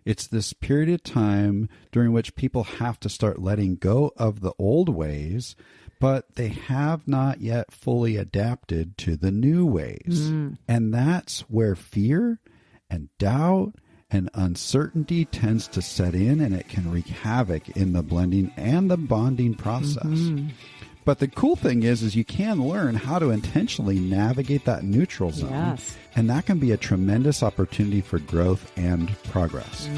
It's this period of time during which people have to start letting go of the old ways, but they have not yet fully adapted to the new ways. And that's where fear and doubt and uncertainty tends to set in, and it can wreak havoc in the blending and the bonding process. But the cool thing is you can learn how to intentionally navigate that neutral zone. Yes. And that can be a tremendous opportunity for growth and progress.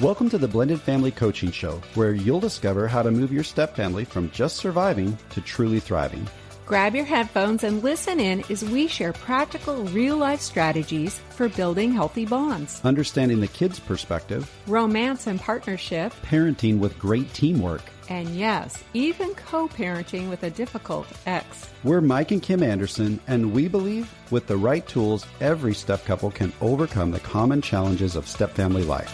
Welcome to the Blended Family Coaching Show, where you'll discover how to move your step family from just surviving to truly thriving. Grab your headphones and listen in as we share practical, real-life strategies for building healthy bonds, Understanding the kids' perspective, romance and partnership, parenting with great teamwork. and yes, even co-parenting with a difficult ex. We're Mike and Kim Anderson, and we believe with the right tools, every step couple can overcome the common challenges of step family life.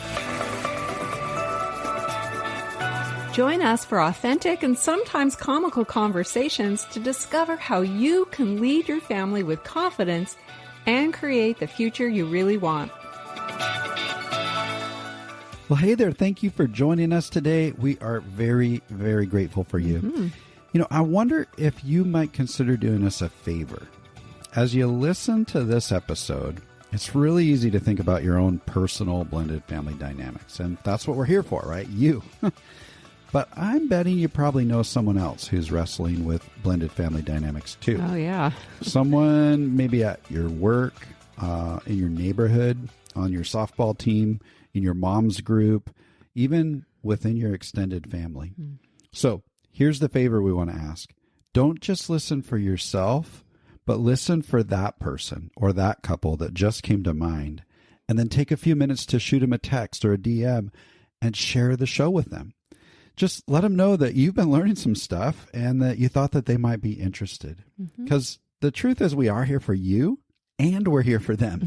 Join us for authentic and sometimes comical conversations to discover how you can lead your family with confidence and create the future you really want. Well, hey there. Thank you for joining us today. We are very, very grateful for you. You know, I wonder if you might consider doing us a favor. As you listen to this episode, it's really easy to think about your own personal blended family dynamics. And that's what we're here for, right? You. But I'm betting you probably know someone else who's wrestling with blended family dynamics too. Oh, yeah. Someone maybe at your work, in your neighborhood, on your softball team, in your mom's group, even within your extended family. So here's the favor we want to ask. Don't just listen for yourself, but listen for that person or that couple that just came to mind. And then take a few minutes to shoot them a text or a DM and share the show with them. Just let them know that you've been learning some stuff and that you thought that they might be interested. Because the truth is we are here for you and we're here for them.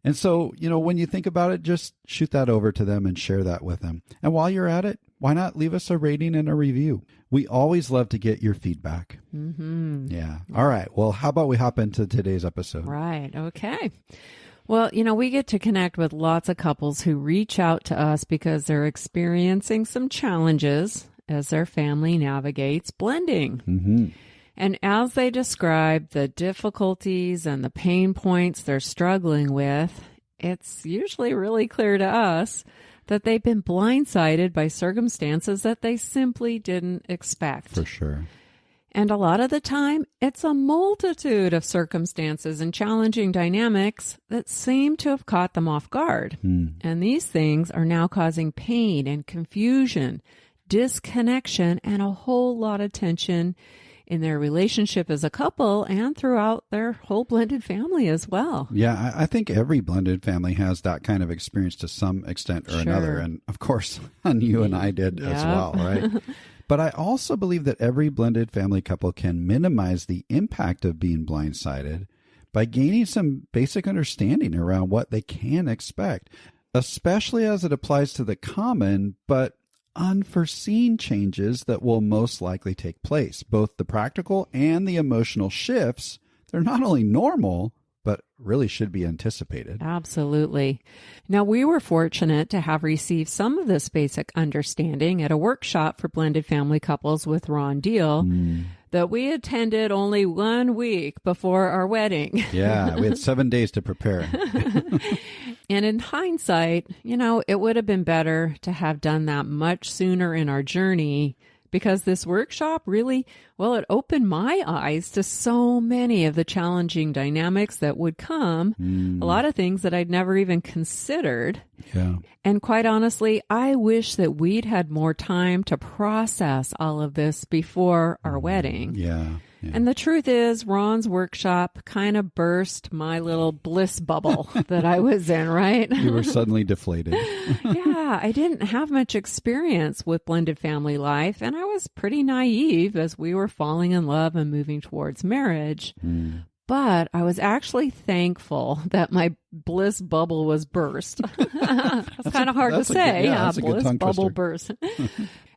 And so, you know, when you think about it, just shoot that over to them and share that with them. And while you're at it, why not leave us a rating and a review? We always love to get your feedback. Yeah. All right. Well, how about we hop into today's episode? Right. Okay. Well, you know, we get to connect with lots of couples who reach out to us because they're experiencing some challenges as their family navigates blending. And as they describe the difficulties and the pain points they're struggling with, it's usually really clear to us that they've been blindsided by circumstances that they simply didn't expect. For sure. And a lot of the time, it's a multitude of circumstances and challenging dynamics that seem to have caught them off guard. And these things are now causing pain and confusion, disconnection, and a whole lot of tension in their relationship as a couple and throughout their whole blended family as well. Yeah, I think every blended family has that kind of experience to some extent or another. And of course, you and I did as well, right? But I also believe that every blended family couple can minimize the impact of being blindsided by gaining some basic understanding around what they can expect, especially as it applies to the common but unforeseen changes that will most likely take place. Both the practical and the emotional shifts, they're not only normal, but really should be anticipated. Absolutely. Now, we were fortunate to have received some of this basic understanding at a workshop for blended family couples with Ron Deal that we attended only 1 week before our wedding. Yeah, we had 7 days to prepare. And in hindsight, you know, it would have been better to have done that much sooner in our journey, because this workshop really, well, it opened my eyes to so many of the challenging dynamics that would come, a lot of things that I'd never even considered. Yeah. And quite honestly, I wish that we'd had more time to process all of this before our wedding. Yeah. And the truth is, Ron's workshop kind of burst my little bliss bubble that I was in, right? You were suddenly deflated. Yeah, I didn't have much experience with blended family life, and I was pretty naive as we were falling in love and moving towards marriage. But I was actually thankful that my bliss bubble was burst. That's kind of hard to say. Yeah, Bliss bubble burst.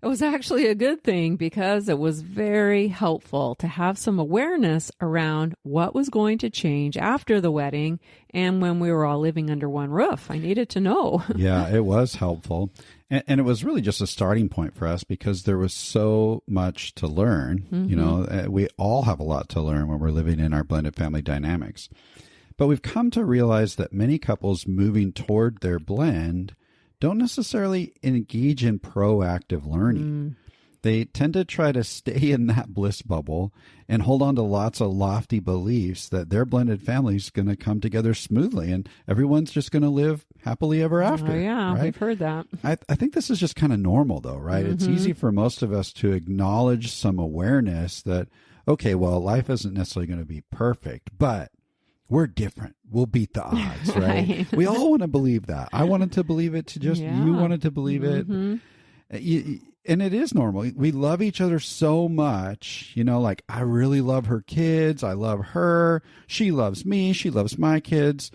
It was actually a good thing because it was very helpful to have some awareness around what was going to change after the wedding and when we were all living under one roof. I needed to know. Yeah, it was helpful. And it was really just a starting point for us because there was so much to learn. You know, we all have a lot to learn when we're living in our blended family dynamics. But we've come to realize that many couples moving toward their blend don't necessarily engage in proactive learning. They tend to try to stay in that bliss bubble and hold on to lots of lofty beliefs that their blended family is going to come together smoothly and everyone's just going to live happily ever after. Oh, yeah, right? we've heard that. I think this is just kind of normal, though, right? It's easy for most of us to acknowledge some awareness that, okay, well, life isn't necessarily going to be perfect, but we're different. We'll beat the odds, right? We all want to believe that. I wanted to believe it you wanted to believe it. And it is normal. We love each other so much, you know, like I really love her kids. I love her. She loves me. She loves my kids.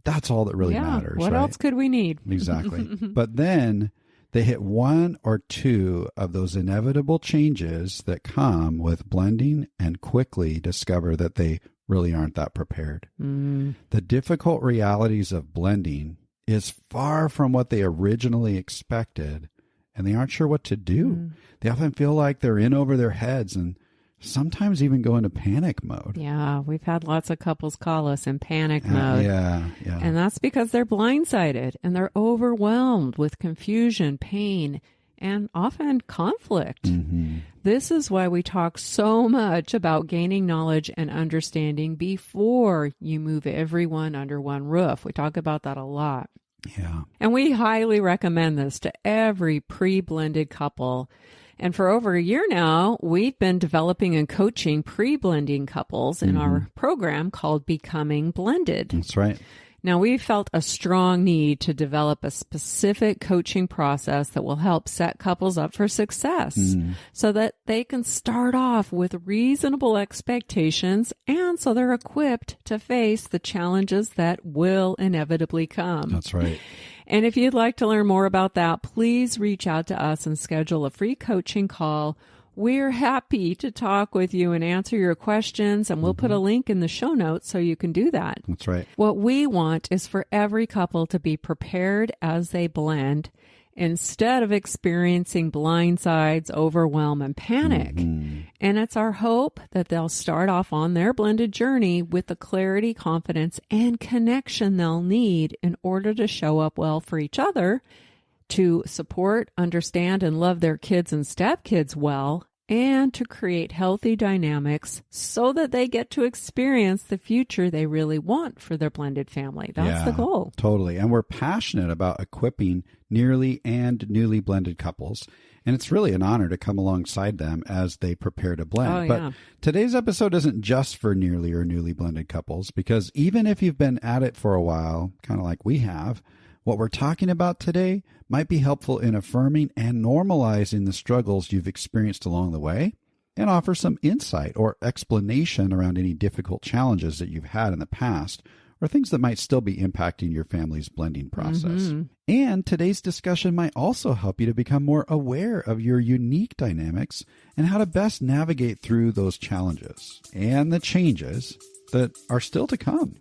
That's all that really matters. What else could we need? Exactly. But then they hit one or two of those inevitable changes that come with blending and quickly discover that they really aren't that prepared. The difficult realities of blending is far from what they originally expected, and they aren't sure what to do. They often feel like they're in over their heads and sometimes even go into panic mode. Yeah, we've had lots of couples call us in panic mode. Yeah. And that's because they're blindsided and they're overwhelmed with confusion, pain, and often conflict. This is why we talk so much about gaining knowledge and understanding before you move everyone under one roof. We talk about that a lot. Yeah. And we highly recommend this to every pre-blended couple. And for over a year now, we've been developing and coaching pre-blending couples in our program called Becoming Blended. That's right. Now, we felt a strong need to develop a specific coaching process that will help set couples up for success so that they can start off with reasonable expectations and so they're equipped to face the challenges that will inevitably come. That's right. And if you'd like to learn more about that, please reach out to us and schedule a free coaching call. We're happy to talk with you and answer your questions, and we'll put a link in the show notes so you can do that. That's right. What we want is for every couple to be prepared as they blend instead of experiencing blindsides, overwhelm, and panic. And it's our hope that they'll start off on their blended journey with the clarity, confidence, and connection they'll need in order to show up well for each other, to support, understand, and love their kids and stepkids well, and to create healthy dynamics so that they get to experience the future they really want for their blended family. That's the goal. Totally. And we're passionate about equipping nearly and newly blended couples. And it's really an honor to come alongside them as they prepare to blend. But today's episode isn't just for nearly or newly blended couples, because even if you've been at it for a while, kind of like we have, what we're talking about today might be helpful in affirming and normalizing the struggles you've experienced along the way and offer some insight or explanation around any difficult challenges that you've had in the past or things that might still be impacting your family's blending process. And today's discussion might also help you to become more aware of your unique dynamics and how to best navigate through those challenges and the changes that are still to come.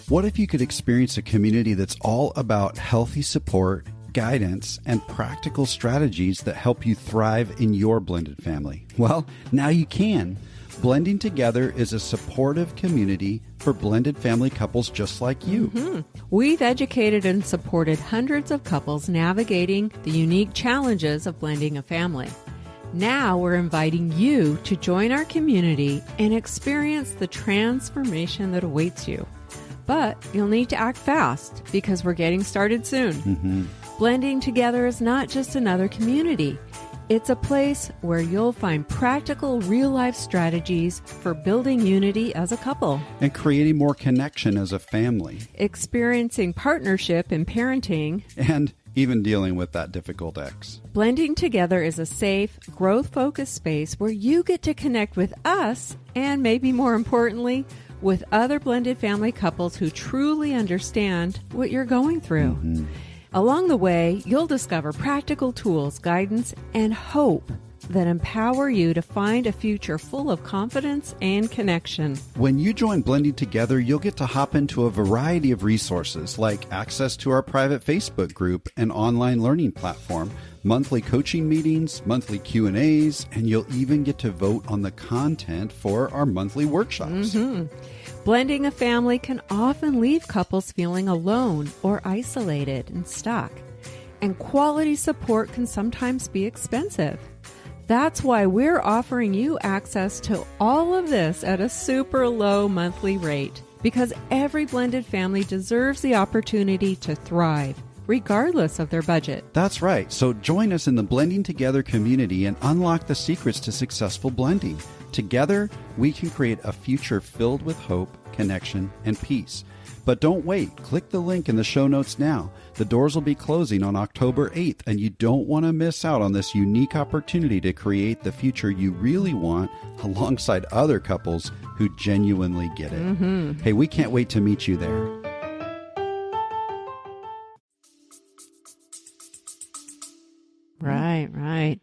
What if you could experience a community that's all about healthy support, guidance, and practical strategies that help you thrive in your blended family? Well, now you can. Blending Together is a supportive community for blended family couples just like you. We've educated and supported hundreds of couples navigating the unique challenges of blending a family. Now we're inviting you to join our community and experience the transformation that awaits you. But you'll need to act fast because we're getting started soon. Blending Together is not just another community. It's a place where you'll find practical, real-life strategies for building unity as a couple. And creating more connection as a family. Experiencing partnership in parenting. And even dealing with that difficult ex. Blending Together is a safe, growth-focused space where you get to connect with us and, maybe more importantly, with other blended family couples who truly understand what you're going through. Mm-hmm. Along the way, you'll discover practical tools, guidance, and hope that empower you to find a future full of confidence and connection. When you join Blending Together, you'll get to hop into a variety of resources like access to our private Facebook group and online learning platform, monthly coaching meetings, monthly Q&As, and you'll even get to vote on the content for our monthly workshops. Mm-hmm. Blending a family can often leave couples feeling alone or isolated and stuck, and quality support can sometimes be expensive. That's why we're offering you access to all of this at a super low monthly rate, because every blended family deserves the opportunity to thrive, regardless of their budget. That's right. So join us in the Blending Together community and unlock the secrets to successful blending. Together, we can create a future filled with hope, connection, and peace. But don't wait. Click the link in the show notes now. The doors will be closing on October 8th, and you don't want to miss out on this unique opportunity to create the future you really want alongside other couples who genuinely get it. Mm-hmm. Hey, we can't wait to meet you there. Right.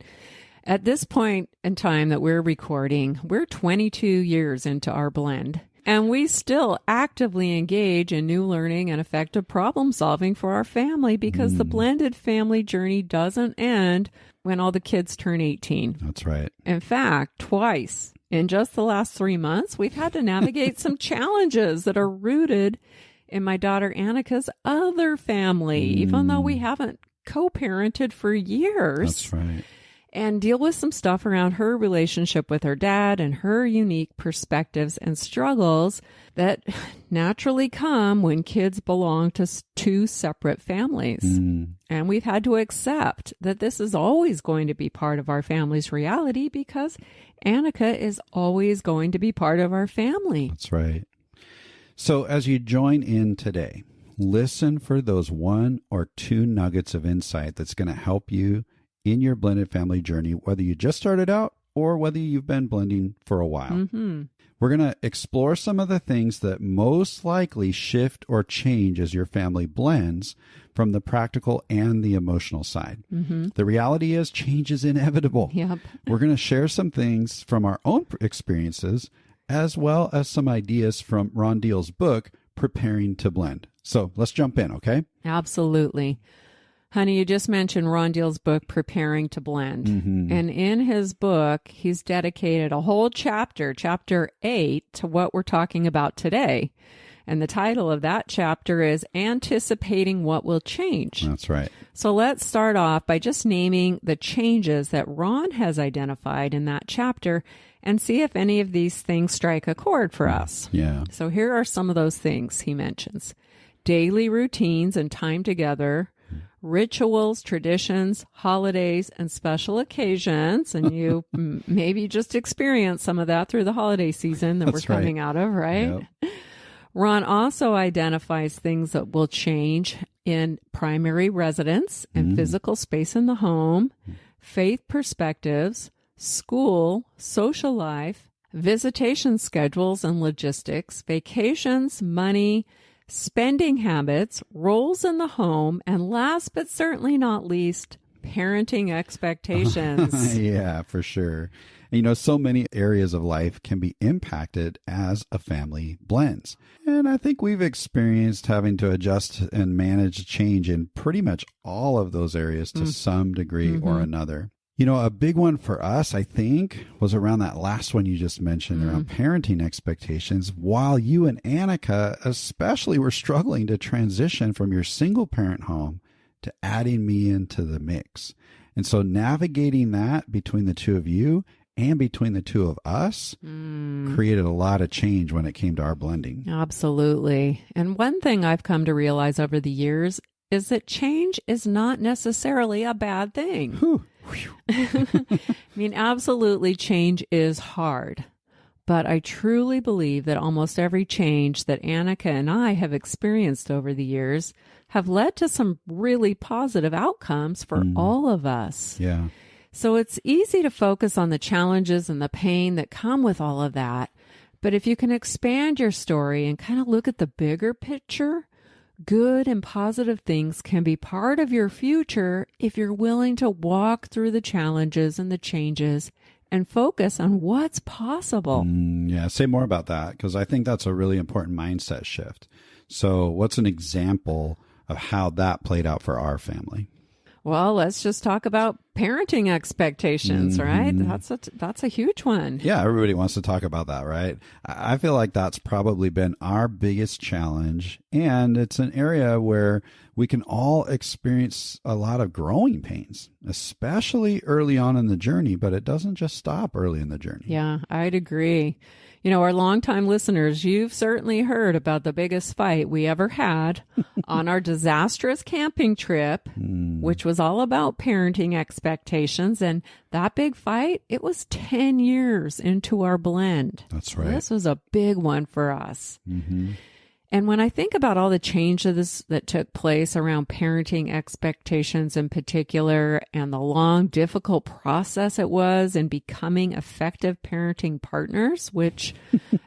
At this point in time that we're recording, we're 22 years into our blend, and we still actively engage in new learning and effective problem solving for our family, because the blended family journey doesn't end when all the kids turn 18. That's right. In fact, twice in just the last 3 months, we've had to navigate some challenges that are rooted in my daughter Annika's other family, even though we haven't co-parented for years. That's right. And deal with some stuff around her relationship with her dad and her unique perspectives and struggles that naturally come when kids belong to two separate families. And we've had to accept that this is always going to be part of our family's reality, because Annika is always going to be part of our family. That's right. So as you join in today, listen for those 1 or 2 nuggets of insight that's going to help you in your blended family journey, whether you just started out or whether you've been blending for a while. Mm-hmm. We're going to explore some of the things that most likely shift or change as your family blends, from the practical and the emotional side. Mm-hmm. The reality is change is inevitable. Yep. We're going to share some things from our own experiences, as well as some ideas from Ron Deal's book, Preparing to Blend. So let's jump in, okay? Absolutely. Honey, you just mentioned Ron Deal's book, Preparing to Blend. Mm-hmm. And in his book, he's dedicated a whole chapter, chapter 8, to what we're talking about today. And the title of that chapter is Anticipating What Will Change. That's right. So let's start off by just naming the changes that Ron has identified in that chapter and see if any of these things strike a chord for us. Yeah. So here are some of those things he mentions. Daily routines and time together, rituals, traditions, holidays, and special occasions. And you maybe just experienced some of that through the holiday season that That's we're coming out of, right? Yep. Ron also identifies things that will change in primary residence and physical space in the home, faith perspectives, school, social life, visitation schedules and logistics, vacations, money, spending habits, roles in the home, and last but certainly not least, parenting expectations. Yeah, for sure. And, so many areas of life can be impacted as a family blends. And I think we've experienced having to adjust and manage change in pretty much all of those areas to some degree or another. A big one for us, I think, was around that last one you just mentioned, around parenting expectations, while you and Annika especially were struggling to transition from your single parent home to adding me into the mix. And so navigating that between the two of you and between the two of us created a lot of change when it came to our blending. Absolutely. And one thing I've come to realize over the years is that change is not necessarily a bad thing. I mean, absolutely, change is hard. But I truly believe that almost every change that Annika and I have experienced over the years have led to some really positive outcomes for all of us. Yeah. So it's easy to focus on the challenges and the pain that come with all of that. But if you can expand your story and kind of look at the bigger picture, good and positive things can be part of your future if you're willing to walk through the challenges and the changes and focus on what's possible. Yeah, say more about that, because I think that's a really important mindset shift. So what's an example of how that played out for our family? Well, let's just talk about parenting expectations, right? That's a huge one. Yeah, everybody wants to talk about that, right? I feel like that's probably been our biggest challenge, and it's an area where we can all experience a lot of growing pains, especially early on in the journey, but it doesn't just stop early in the journey. Yeah, I'd agree. You know, our longtime listeners, you've certainly heard about the biggest fight we ever had on our disastrous camping trip, which was all about parenting expectations. And that big fight, it was 10 years into our blend. That's right. So this was a big one for us. Mm-hmm. And when I think about all the changes that took place around parenting expectations in particular, and the long, difficult process it was in becoming effective parenting partners, which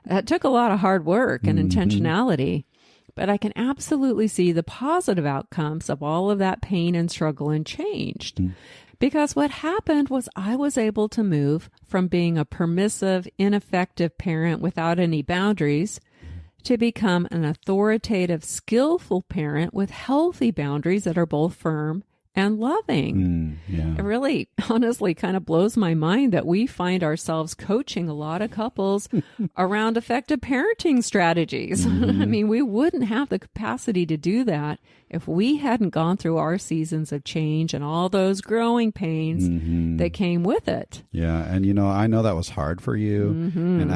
that took a lot of hard work and intentionality, but I can absolutely see the positive outcomes of all of that pain and struggle and changed. Because what happened was I was able to move from being a permissive, ineffective parent without any boundaries to become an authoritative, skillful parent with healthy boundaries that are both firm and loving. It really, honestly, kind of blows my mind that we find ourselves coaching a lot of couples around effective parenting strategies. I mean, we wouldn't have the capacity to do that if we hadn't gone through our seasons of change and all those growing pains that came with it. Yeah. And, you know, I know that was hard for you. And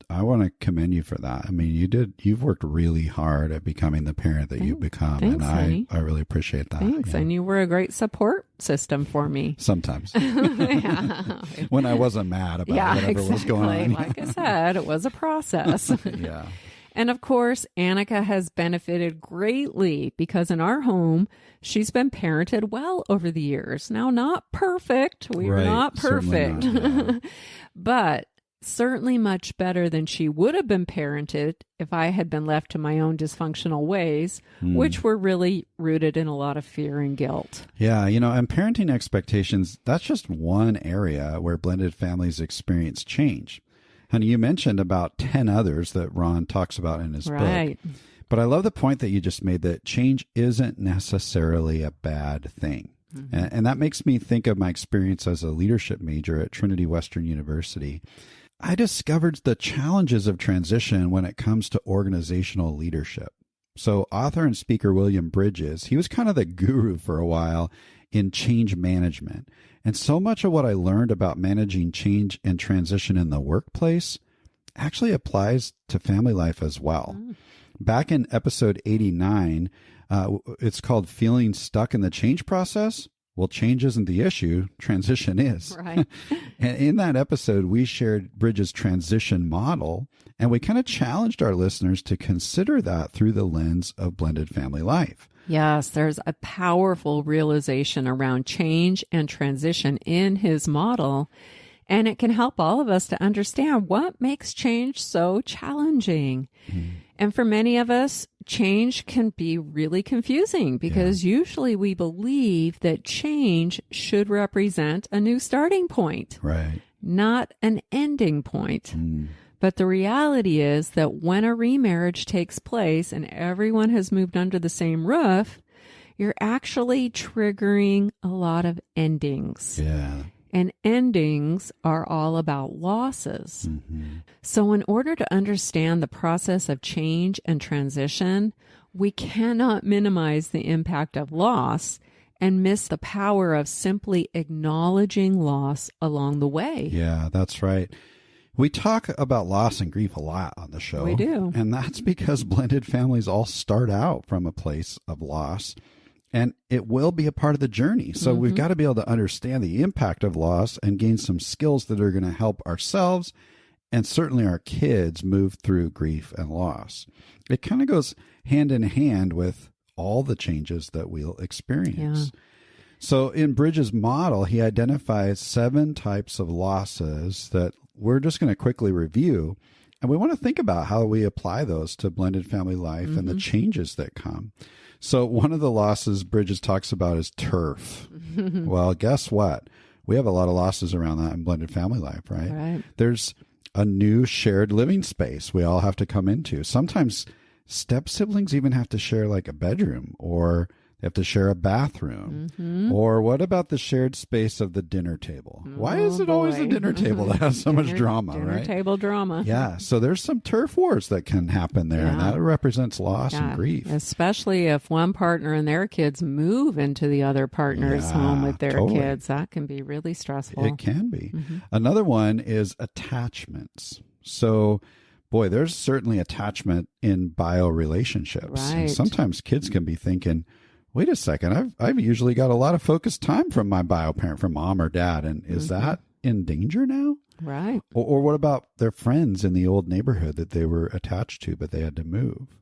I want to commend you for that. I mean, you've worked really hard at becoming the parent that you've become. Thanks, and I really appreciate that. Thanks. Yeah. And you were a great support system for me. Sometimes. Yeah. When I wasn't mad about whatever exactly. was going on. Like I said, it was a process. Yeah. And of course, Annika has benefited greatly because in our home, she's been parented well over the years. Now, not perfect. We're not perfect, Not, yeah. but certainly much better than she would have been parented if I had been left to my own dysfunctional ways, which were really rooted in a lot of fear and guilt. Yeah, you know, and parenting expectations, that's just one area where blended families experience change. Honey, you mentioned about 10 others that Ron talks about in his book. But I love the point that you just made that change isn't necessarily a bad thing. And that makes me think of my experience as a leadership major at Trinity Western University. I discovered the challenges of transition when it comes to organizational leadership. So author and speaker William Bridges, he was kind of the guru for a while in change management. And so much of what I learned about managing change and transition in the workplace actually applies to family life as well. Back in episode 89, it's called Feeling Stuck in the Change Process. Well, change isn't the issue, transition is. Right. And in that episode, we shared Bridges' transition model, and we kind of challenged our listeners to consider that through the lens of blended family life. Yes, there's a powerful realization around change and transition in his model, and it can help all of us to understand what makes change so challenging. And for many of us, change can be really confusing because usually we believe that change should represent a new starting point, Right. not an ending point. But the reality is that when a remarriage takes place and everyone has moved under the same roof, you're actually triggering a lot of endings. Yeah. And endings are all about losses. So in order to understand the process of change and transition, we cannot minimize the impact of loss and miss the power of simply acknowledging loss along the way. Yeah, that's right. We talk about loss and grief a lot on the show. We do. And that's because blended families all start out from a place of loss, and it will be a part of the journey. So we've got to be able to understand the impact of loss and gain some skills that are going to help ourselves and certainly our kids move through grief and loss. It kind of goes hand in hand with all the changes that we'll experience. Yeah. So in Bridges' model, he identifies 7 types of losses that we're just going to quickly review. And we want to think about how we apply those to blended family life and the changes that come. So one of the losses Bridges talks about is turf. Well, guess what? We have a lot of losses around that in blended family life, right? Right. There's a new shared living space we all have to come into. Sometimes step siblings even have to share like a bedroom, or they have to share a bathroom. Or what about the shared space of the dinner table? Why is it always the dinner table that has so much drama, dinner right? Table drama. Yeah. So there's some turf wars that can happen there, and that represents loss and grief. Especially if one partner and their kids move into the other partner's home with their kids. That can be really stressful. It can be. Another one is attachments. So, boy, there's certainly attachment in bio relationships. Right. And sometimes kids can be thinking, wait a second, I've usually got a lot of focused time from my bio parent, from mom or dad. And is that in danger now? Right. Or what about their friends in the old neighborhood that they were attached to, but they had to move?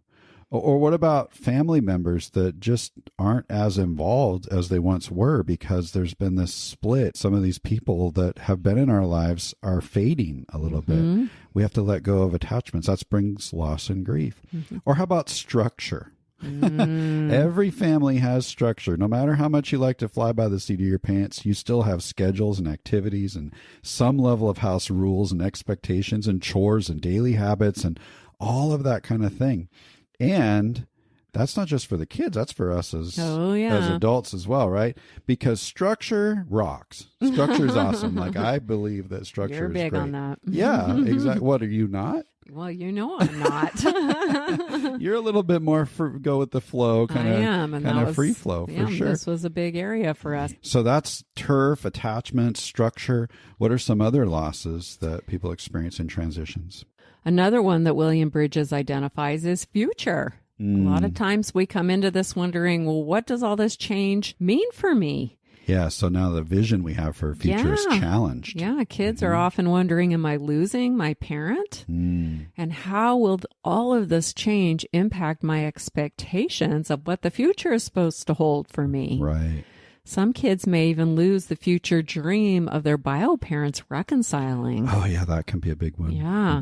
Or what about family members that just aren't as involved as they once were because there's been this split? Some of these people that have been in our lives are fading a little bit. We have to let go of attachments. That brings loss and grief. Or how about structure? Every family has structure. No matter how much you like to fly by the seat of your pants, you still have schedules and activities and some level of house rules and expectations and chores and daily habits and all of that kind of thing. And that's not just for the kids. That's for us as adults as well, right? Because structure rocks. Structure is awesome. Like, I believe that structure You're is big great. on that. Yeah, exactly. What, are you not? Well, you know I'm not. You're a little bit more go with the flow, kind of free flow, for sure. This was a big area for us. So that's turf, attachment, structure. What are some other losses that people experience in transitions? Another one that William Bridges identifies is future. A lot of times we come into this wondering, well, what does all this change mean for me? Yeah, so now the vision we have for future is challenged. Yeah, kids are often wondering, am I losing my parent? And how will all of this change impact my expectations of what the future is supposed to hold for me? Right. Some kids may even lose the future dream of their bio parents reconciling. Oh, yeah, that can be a big one. Yeah.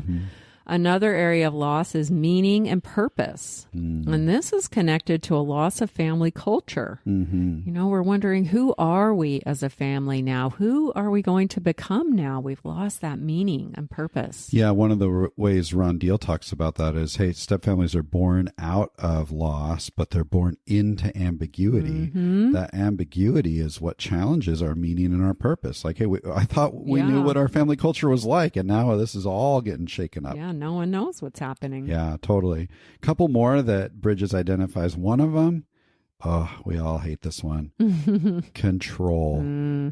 Another area of loss is meaning and purpose. And this is connected to a loss of family culture. You know, we're wondering, who are we as a family now? Who are we going to become now? We've lost that meaning and purpose. Yeah, one of the ways Ron Deal talks about that is, hey, stepfamilies are born out of loss, but they're born into ambiguity. That ambiguity is what challenges our meaning and our purpose. Like, hey, I thought we knew what our family culture was like, and now this is all getting shaken up. Yeah, no one knows what's happening. Yeah, totally. A couple more that Bridges identifies. One of them, we all hate this one. Control,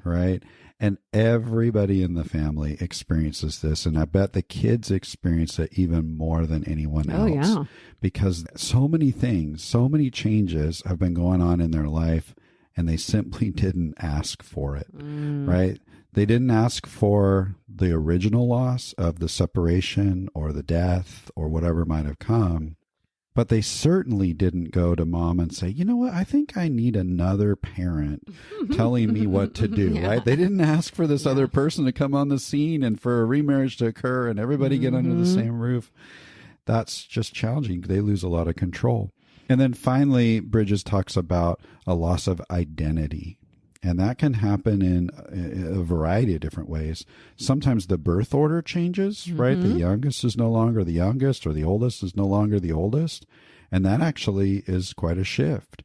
right? And everybody in the family experiences this. And I bet the kids experience it even more than anyone else. Yeah. Because so many things, so many changes have been going on in their life, and they simply didn't ask for it, right? They didn't ask for the original loss of the separation or the death or whatever might have come, but they certainly didn't go to mom and say, you know what, I think I need another parent telling me what to do, right? They didn't ask for this other person to come on the scene and for a remarriage to occur and everybody get under the same roof. That's just challenging. They lose a lot of control. And then finally, Bridges talks about a loss of identity. And that can happen in a variety of different ways. Sometimes the birth order changes, right? The youngest is no longer the youngest, or the oldest is no longer the oldest. And that actually is quite a shift.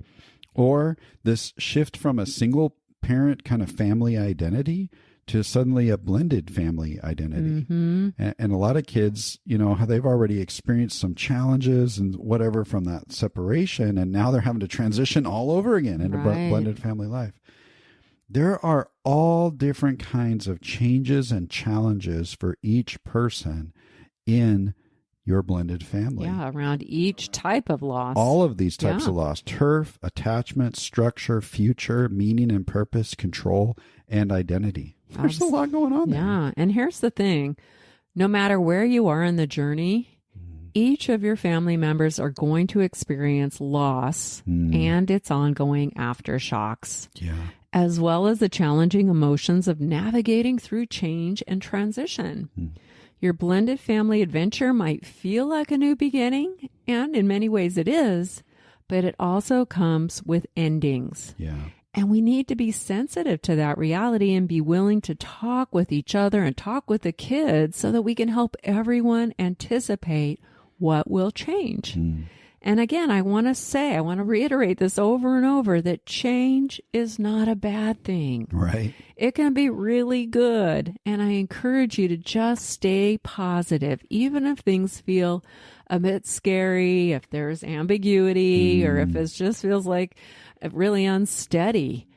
Or this shift from a single parent kind of family identity to suddenly a blended family identity. And a lot of kids, you know, they've already experienced some challenges and whatever from that separation. And now they're having to transition all over again into blended family life. There are all different kinds of changes and challenges for each person in your blended family. Yeah, around each type of loss. All of these types of loss: turf, attachment, structure, future, meaning and purpose, control, and identity. There's a lot going on there. Yeah, and here's the thing. No matter where you are in the journey, each of your family members are going to experience loss and its ongoing aftershocks. Yeah. As well as the challenging emotions of navigating through change and transition. Your blended family adventure might feel like a new beginning, and in many ways it is, but it also comes with endings. Yeah. And we need to be sensitive to that reality and be willing to talk with each other and talk with the kids so that we can help everyone anticipate what will change. And again, I want to reiterate this over and over, that change is not a bad thing. Right. It can be really good. And I encourage you to just stay positive, even if things feel a bit scary, if there's ambiguity, or if it just feels like really unsteady.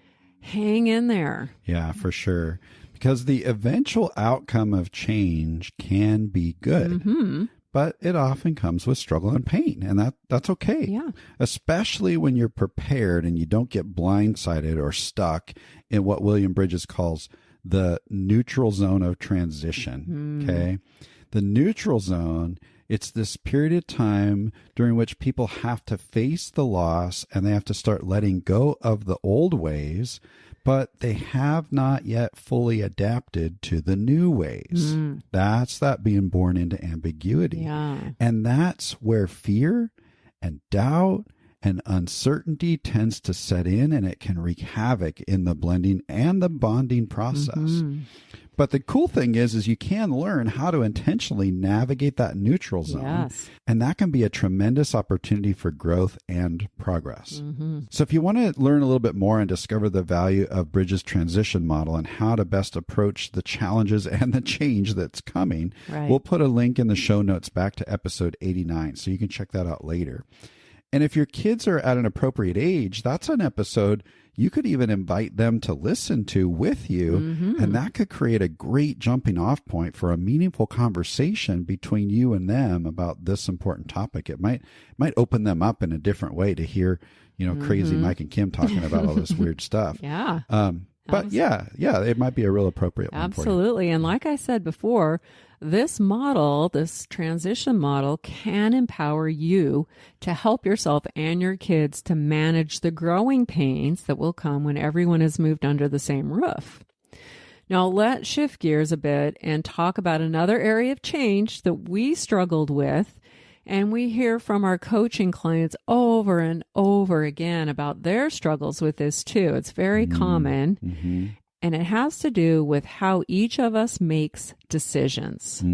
Hang in there. Yeah, for sure. Because the eventual outcome of change can be good. But it often comes with struggle and pain, and that's okay. Yeah. Especially when you're prepared and you don't get blindsided or stuck in what William Bridges calls the neutral zone of transition. Okay. The neutral zone, it's this period of time during which people have to face the loss and they have to start letting go of the old ways, but they have not yet fully adapted to the new ways. That's that being born into ambiguity. Yeah. And that's where fear and doubt and uncertainty tends to set in, and it can wreak havoc in the blending and the bonding process. But the cool thing is you can learn how to intentionally navigate that neutral zone. Yes. And that can be a tremendous opportunity for growth and progress. So if you want to learn a little bit more and discover the value of Bridges' transition model and how to best approach the challenges and the change that's coming, we'll put a link in the show notes back to episode 89. So you can check that out later. And if your kids are at an appropriate age, that's an episode you could even invite them to listen to with you. And that could create a great jumping off point for a meaningful conversation between you and them about this important topic. It might open them up in a different way to hear, crazy Mike and Kim talking about all this weird stuff. Yeah. But yeah, it might be a real appropriate one for you. Absolutely. And like I said before, this model, this transition model, can empower you to help yourself and your kids to manage the growing pains that will come when everyone is moved under the same roof. Now, let's shift gears a bit and talk about another area of change that we struggled with. And we hear from our coaching clients over and over again about their struggles with this too. It's very common. And it has to do with how each of us makes decisions.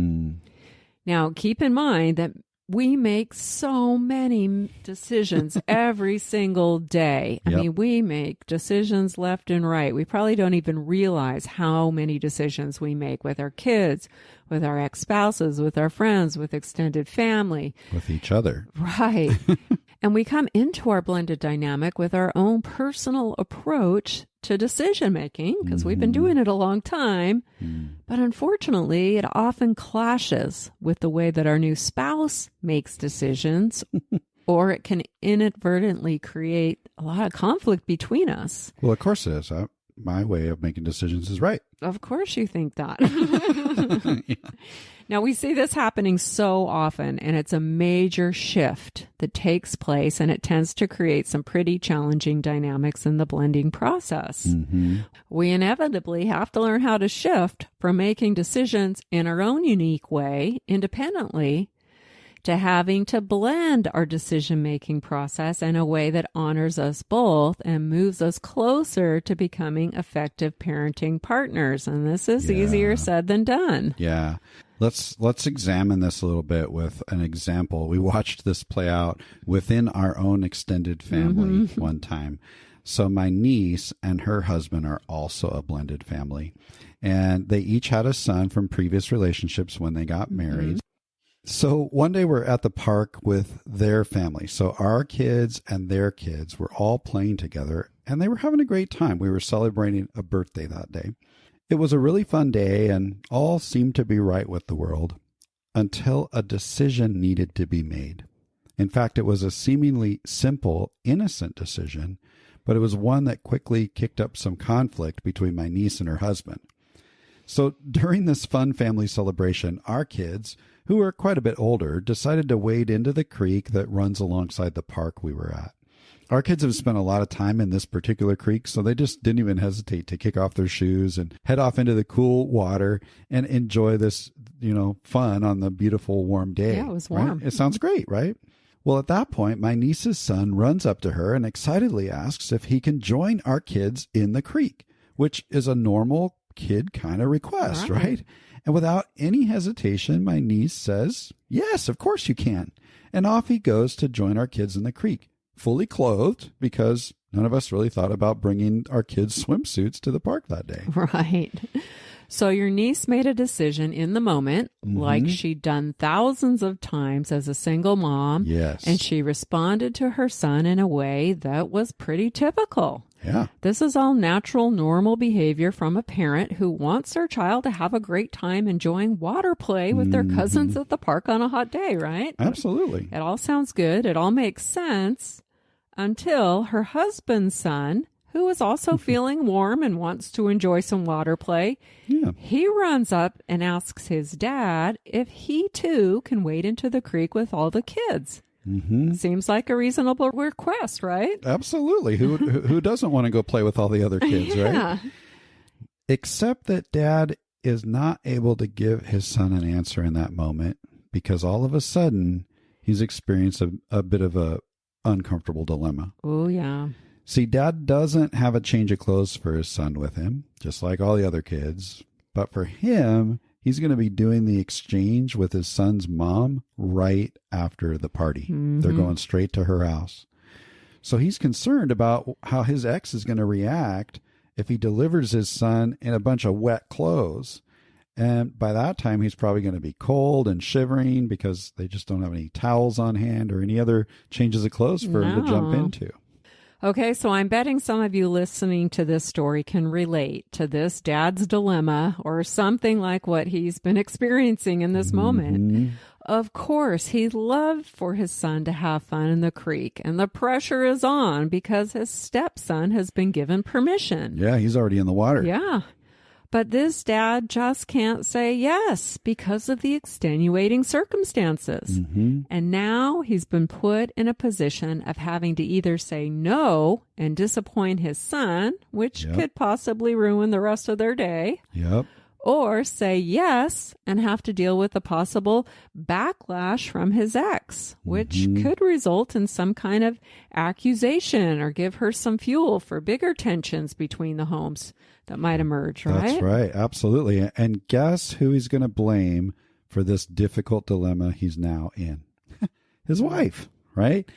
Now, keep in mind that we make so many decisions every single day. I mean, we make decisions left and right. We probably don't even realize how many decisions we make with our kids, with our ex-spouses, with our friends, with extended family. With each other. Right. And we come into our blended dynamic with our own personal approach to decision making, because we've been doing it a long time. But unfortunately, it often clashes with the way that our new spouse makes decisions, or it can inadvertently create a lot of conflict between us. Well, of course it is. My way of making decisions is right. Of course you think that. Now, we see this happening so often, and it's a major shift that takes place, and it tends to create some pretty challenging dynamics in the blending process. We inevitably have to learn how to shift from making decisions in our own unique way, independently, to having to blend our decision-making process in a way that honors us both and moves us closer to becoming effective parenting partners. And this is easier said than done. Yeah. Let's examine this a little bit with an example. We watched this play out within our own extended family one time. So my niece and her husband are also a blended family, and they each had a son from previous relationships when they got married. So one day we're at the park with their family. So our kids and their kids were all playing together, and they were having a great time. We were celebrating a birthday that day. It was a really fun day, and all seemed to be right with the world until a decision needed to be made. In fact, it was a seemingly simple, innocent decision, but it was one that quickly kicked up some conflict between my niece and her husband. So during this fun family celebration, our kids, who were quite a bit older, decided to wade into the creek that runs alongside the park we were at. Our kids have spent a lot of time in this particular creek, so they just didn't even hesitate to kick off their shoes and head off into the cool water and enjoy this, fun on the beautiful warm day. Yeah, it was warm. Right? It sounds great, right? Well, at that point, my niece's son runs up to her and excitedly asks if he can join our kids in the creek, which is a normal kid kind of request, right? And without any hesitation, my niece says, yes, of course you can. And off he goes to join our kids in the creek, fully clothed, because none of us really thought about bringing our kids' swimsuits to the park that day. Right. So your niece made a decision in the moment, like she'd done thousands of times as a single mom. Yes. And she responded to her son in a way that was pretty typical. Yeah. This is all natural, normal behavior from a parent who wants their child to have a great time enjoying water play with their cousins at the park on a hot day, right? Absolutely. It all sounds good. It all makes sense until her husband's son, who is also feeling warm and wants to enjoy some water play, he runs up and asks his dad if he too can wade into the creek with all the kids. Seems like a reasonable request, right? Absolutely. Who doesn't want to go play with all the other kids, right? Except that dad is not able to give his son an answer in that moment because all of a sudden he's experienced a bit of a uncomfortable dilemma. Oh, yeah. See, dad doesn't have a change of clothes for his son with him, just like all the other kids. But for him, he's going to be doing the exchange with his son's mom right after the party. They're going straight to her house. So he's concerned about how his ex is going to react if he delivers his son in a bunch of wet clothes. And by that time, he's probably going to be cold and shivering because they just don't have any towels on hand or any other changes of clothes for him to jump into. Okay, so I'm betting some of you listening to this story can relate to this dad's dilemma or something like what he's been experiencing in this moment. Of course, he'd love for his son to have fun in the creek, and the pressure is on because his stepson has been given permission. Yeah, he's already in the water. Yeah. But this dad just can't say yes because of the extenuating circumstances. And now he's been put in a position of having to either say no and disappoint his son, which could possibly ruin the rest of their day. Or say yes and have to deal with the possible backlash from his ex, which could result in some kind of accusation or give her some fuel for bigger tensions between the homes that might emerge, right? That's right. Absolutely. And guess who he's going to blame for this difficult dilemma he's now in? His wife, right?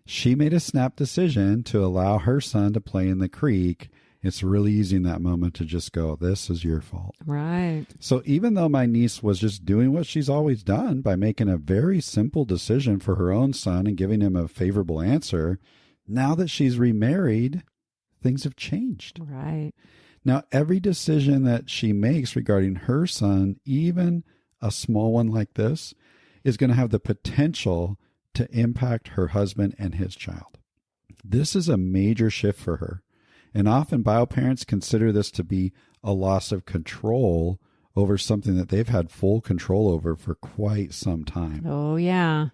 She made a snap decision to allow her son to play in the creek. It's really easy in that moment to just go, this is your fault. Right. So even though my niece was just doing what she's always done by making a very simple decision for her own son and giving him a favorable answer, now that she's remarried, things have changed. Right. Now, every decision that she makes regarding her son, even a small one like this, is going to have the potential to impact her husband and his child. This is a major shift for her. And often bioparents consider this to be a loss of control over something that they've had full control over for quite some time. Oh, yeah.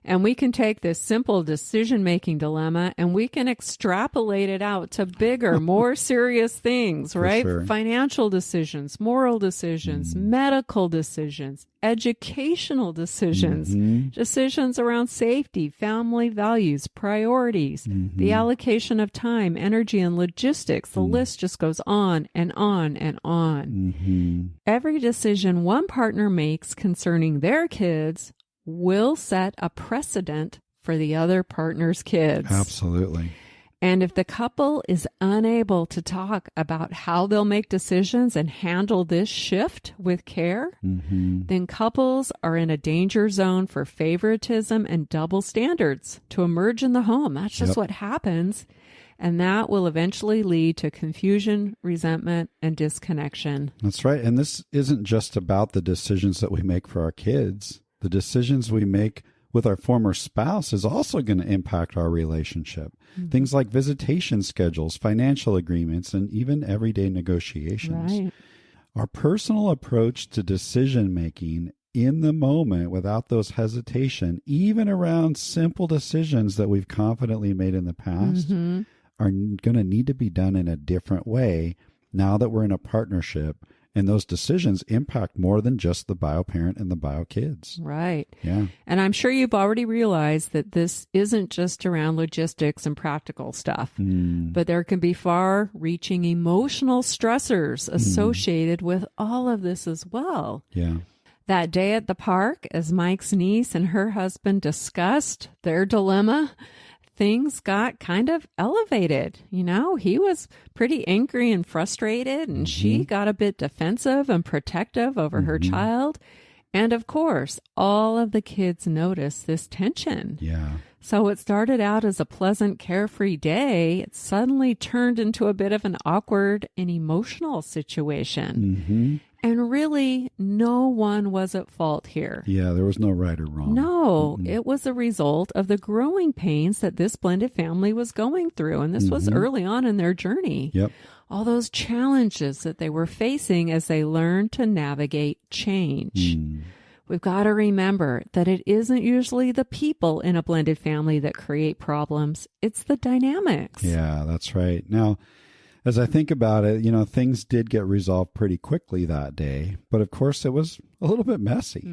And we can take this simple decision-making dilemma and we can extrapolate it out to bigger, more serious things, right? Sure. Financial decisions, moral decisions, medical decisions, educational decisions, decisions around safety, family values, priorities, the allocation of time, energy, and logistics. The list just goes on and on and on. Every decision one partner makes concerning their kids will set a precedent for the other partner's kids. Absolutely. And if the couple is unable to talk about how they'll make decisions and handle this shift with care, then couples are in a danger zone for favoritism and double standards to emerge in the home. That's just what happens. And that will eventually lead to confusion, resentment, and disconnection. That's right. And this isn't just about the decisions that we make for our kids. The decisions we make with our former spouse is also going to impact our relationship. Things like visitation schedules, financial agreements, and even everyday negotiations. Right. Our personal approach to decision making in the moment without those hesitation, even around simple decisions that we've confidently made in the past, are going to need to be done in a different way now that we're in a partnership. And those decisions impact more than just the bio parent and the bio kids. Right. Yeah. And I'm sure you've already realized that this isn't just around logistics and practical stuff, but there can be far-reaching emotional stressors associated with all of this as well. Yeah. That day at the park, as Mike's niece and her husband discussed their dilemma, things got kind of elevated. You know, he was pretty angry and frustrated, and she got a bit defensive and protective over her child. And of course, all of the kids noticed this tension. Yeah. So it started out as a pleasant, carefree day. It suddenly turned into a bit of an awkward and emotional situation. And really, no one was at fault here. Yeah, there was no right or wrong. No, it was a result of the growing pains that this blended family was going through. And this was early on in their journey. Yep. All those challenges that they were facing as they learned to navigate change. We've got to remember that it isn't usually the people in a blended family that create problems. It's the dynamics. Yeah, that's right. Now, as I think about it, you know, things did get resolved pretty quickly that day. But of course, it was a little bit messy.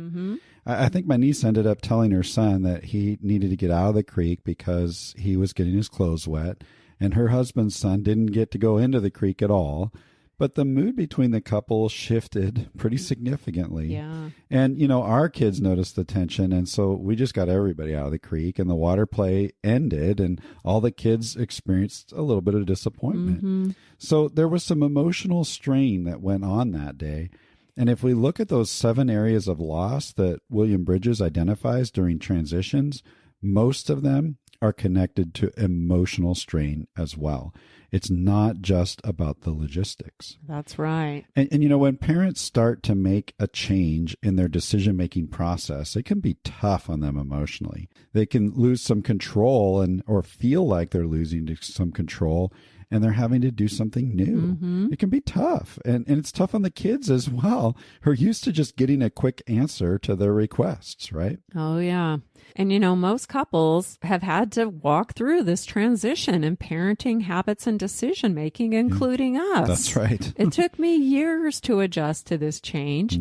I think my niece ended up telling her son that he needed to get out of the creek because he was getting his clothes wet. And her husband's son didn't get to go into the creek at all. But the mood between the couple shifted pretty significantly. Yeah. And, you know, our kids noticed the tension. And so we just got everybody out of the creek and the water play ended and all the kids experienced a little bit of disappointment. So there was some emotional strain that went on that day. And if we look at those 7 areas of loss that William Bridges identifies during transitions, most of them are connected to emotional strain as well. It's not just about the logistics. That's right. And you know, when parents start to make a change in their decision-making process, it can be tough on them emotionally. They can lose some control or feel like they're losing some control and they're having to do something new. It can be tough. And it's tough on the kids as well, who are used to just getting a quick answer to their requests, right? Oh, yeah. And, you know, most couples have had to walk through this transition in parenting habits and decision making, including us. That's right. It took me years to adjust to this change.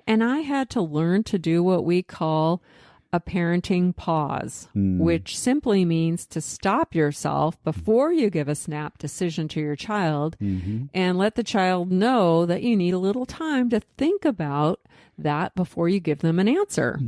And I had to learn to do what we call a parenting pause, which simply means to stop yourself before you give a snap decision to your child and let the child know that you need a little time to think about that before you give them an answer.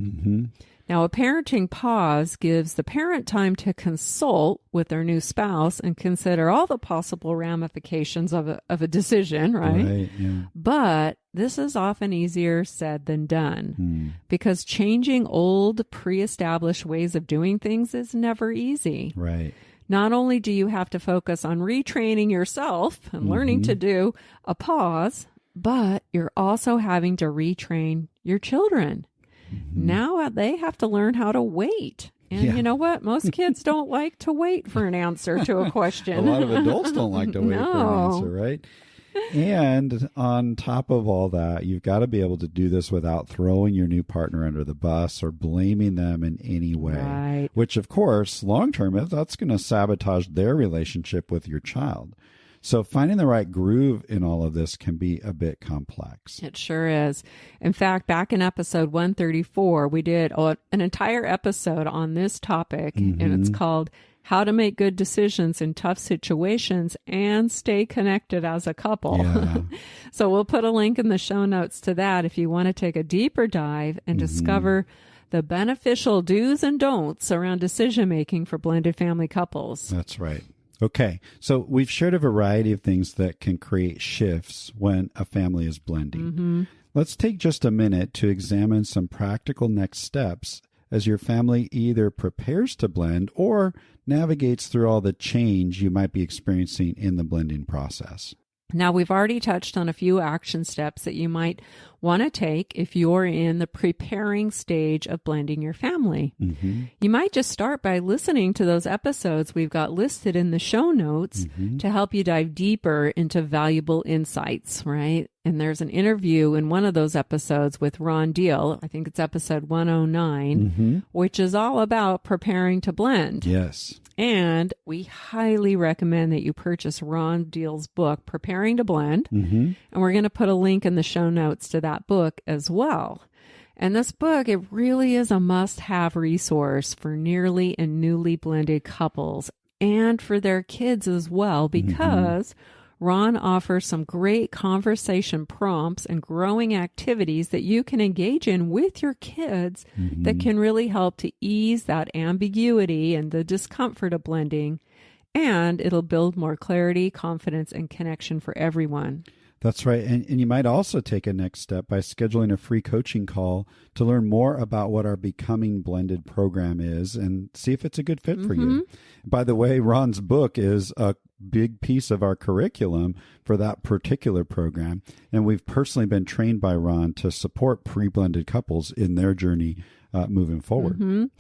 Now, a parenting pause gives the parent time to consult with their new spouse and consider all the possible ramifications of a decision, right? Yeah. But this is often easier said than done because changing old, pre-established ways of doing things is never easy. Right. Not only do you have to focus on retraining yourself and learning to do a pause, but you're also having to retrain your children. Now they have to learn how to wait. And you know what? Most kids don't like to wait for an answer to a question. A lot of adults don't like to wait for an answer, right? And on top of all that, you've got to be able to do this without throwing your new partner under the bus or blaming them in any way. Right. Which, of course, long-term, that's going to sabotage their relationship with your child. So finding the right groove in all of this can be a bit complex. It sure is. In fact, back in episode 134, we did an entire episode on this topic, and it's called How to Make Good Decisions in Tough Situations and Stay Connected as a Couple. Yeah. So we'll put a link in the show notes to that if you want to take a deeper dive and discover the beneficial do's and don'ts around decision making for blended family couples. That's right. Okay, so we've shared a variety of things that can create shifts when a family is blending. Let's take just a minute to examine some practical next steps as your family either prepares to blend or navigates through all the change you might be experiencing in the blending process. Now, we've already touched on a few action steps that you might want to take if you're in the preparing stage of blending your family. Mm-hmm. You might just start by listening to those episodes we've got listed in the show notes to help you dive deeper into valuable insights, right? And there's an interview in one of those episodes with Ron Deal, I think it's episode 109, which is all about preparing to blend. Yes. And we highly recommend that you purchase Ron Deal's book, Preparing to Blend. And we're going to put a link in the show notes to that book as well. And this book, it really is a must-have resource for nearly and newly blended couples and for their kids as well, because Ron offers some great conversation prompts and growing activities that you can engage in with your kids that can really help to ease that ambiguity and the discomfort of blending. And it'll build more clarity, confidence, and connection for everyone. That's right. And you might also take a next step by scheduling a free coaching call to learn more about what our Becoming Blended program is and see if it's a good fit for you. By the way, Ron's book is a big piece of our curriculum for that particular program. And we've personally been trained by Ron to support pre-blended couples in their journey moving forward.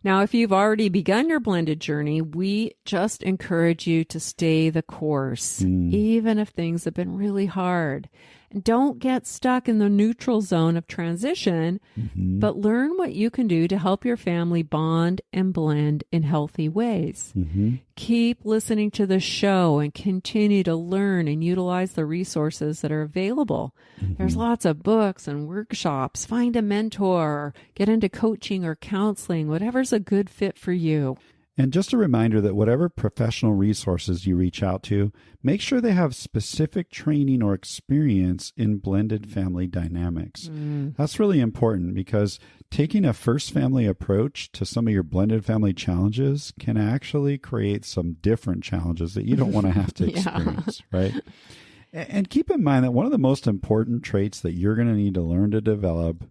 Now, if you've already begun your blended journey, we just encourage you to stay the course, even if things have been really hard. And don't get stuck in the neutral zone of transition, but learn what you can do to help your family bond and blend in healthy ways. Keep listening to the show and continue to learn and utilize the resources that are available. There's lots of books and workshops. Find a mentor, or get into coaching or counseling, whatever's a good fit for you. And just a reminder that whatever professional resources you reach out to, make sure they have specific training or experience in blended family dynamics. That's really important because taking a first family approach to some of your blended family challenges can actually create some different challenges that you don't want to have to experience, right? And keep in mind that one of the most important traits that you're going to need to learn to develop,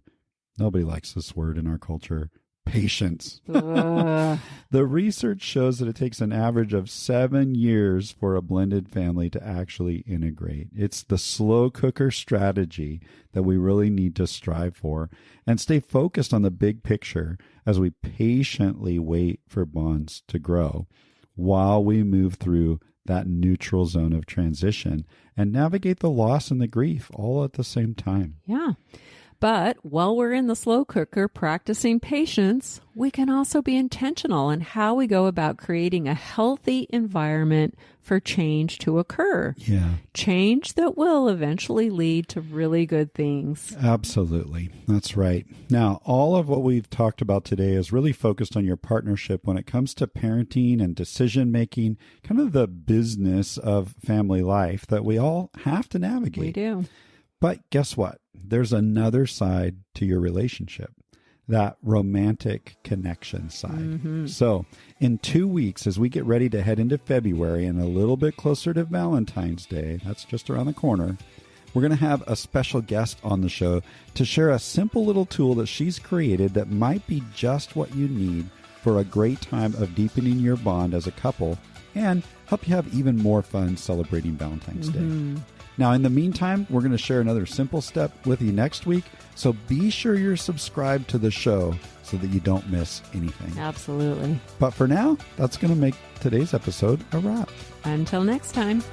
nobody likes this word in our culture, patience. The research shows that it takes an average of 7 years for a blended family to actually integrate. It's the slow cooker strategy that we really need to strive for and stay focused on the big picture as we patiently wait for bonds to grow while we move through that neutral zone of transition and navigate the loss and the grief all at the same time. Yeah. But while we're in the slow cooker practicing patience, we can also be intentional in how we go about creating a healthy environment for change to occur. Yeah. Change that will eventually lead to really good things. Absolutely. That's right. Now, all of what we've talked about today is really focused on your partnership when it comes to parenting and decision making, kind of the business of family life that we all have to navigate. We do. But guess what? There's another side to your relationship, that romantic connection side. So in 2 weeks, as we get ready to head into February and a little bit closer to Valentine's Day, that's just around the corner, we're going to have a special guest on the show to share a simple little tool that she's created that might be just what you need for a great time of deepening your bond as a couple and help you have even more fun celebrating Valentine's Day. Now, in the meantime, we're going to share another simple step with you next week. So be sure you're subscribed to the show so that you don't miss anything. Absolutely. But for now, that's going to make today's episode a wrap. Until next time.